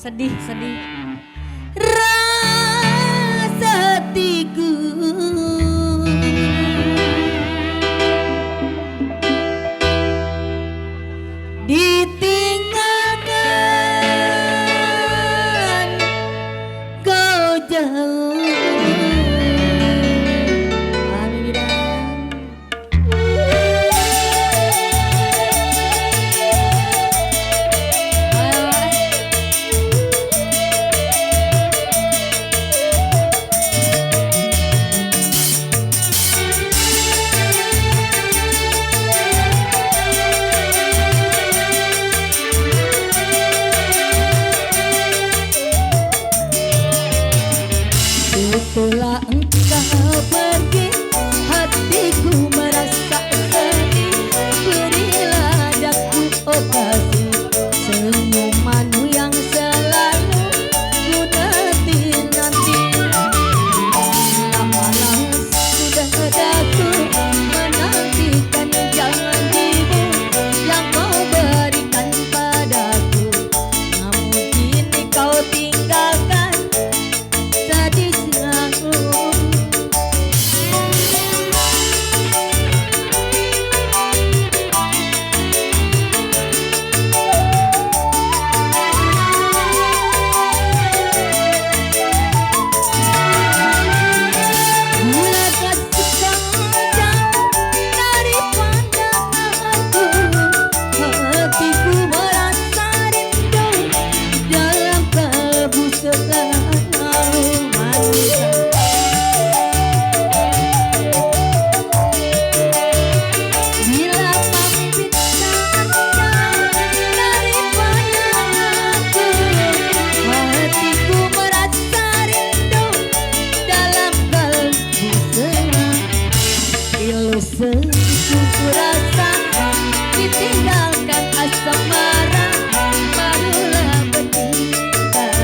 Sedih, sedih. Rasa hatiku ditinggalkan kau jauh. Setelah engkau pergi, hatiku merasa sedih. Berilah daku oh kasih senyumanmu yang selalu ku nanti. Lama-lama sudah daku menantikan janjimu yang kau berikan padaku. Namun kini kau tinggalkan sedih selalu. Mula kasih kau jauh dari pandanganku, hatiku merasa rindu dalam kalbu selalu manis. Bila pamit jauh dari pandanganku, hatiku merasa rindu dalam kalbu selalu. Pilu sedikit rasa ditinggalkan asam marah, barulah bertingkah.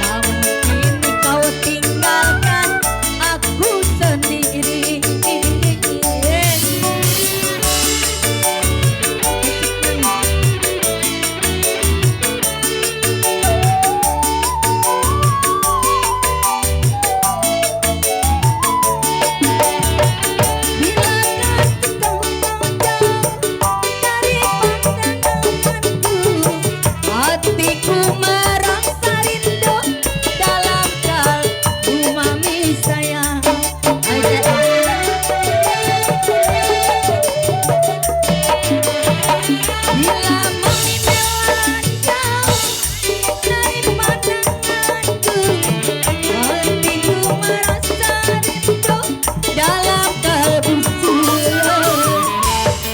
Namun kini kau tinggalkan aku sendiri. Bila kasih kau jauh dari pandanganku, hatiku merasa rindu dalam kalbu mami sayang. Bila mami melangkah dari pandanganku, hatiku merasa rindu dalam kalbu selalu.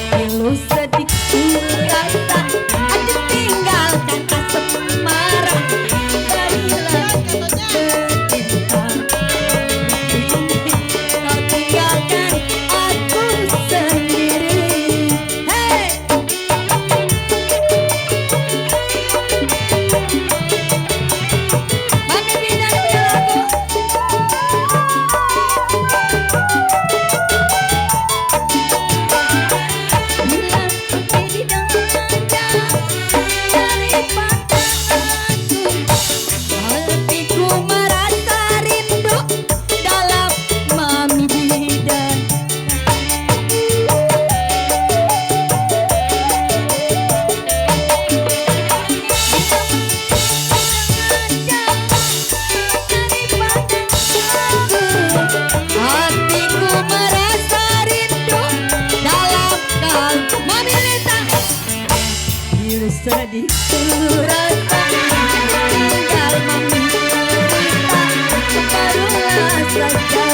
Pilu sedikit rasa ditinggalkan asam marah, barulah bercinta. Kau tinggalkan aku sendiri. Hey! Mami pindah punya lagu. Bila pergi dengan jauh dari pandanganku, hatiku merasa rindu dalam mami bidan. Hatiku merasa rindu dalam kalbu mami Lita. Bila sedikit rasa tinggal mami Lita, barulah saja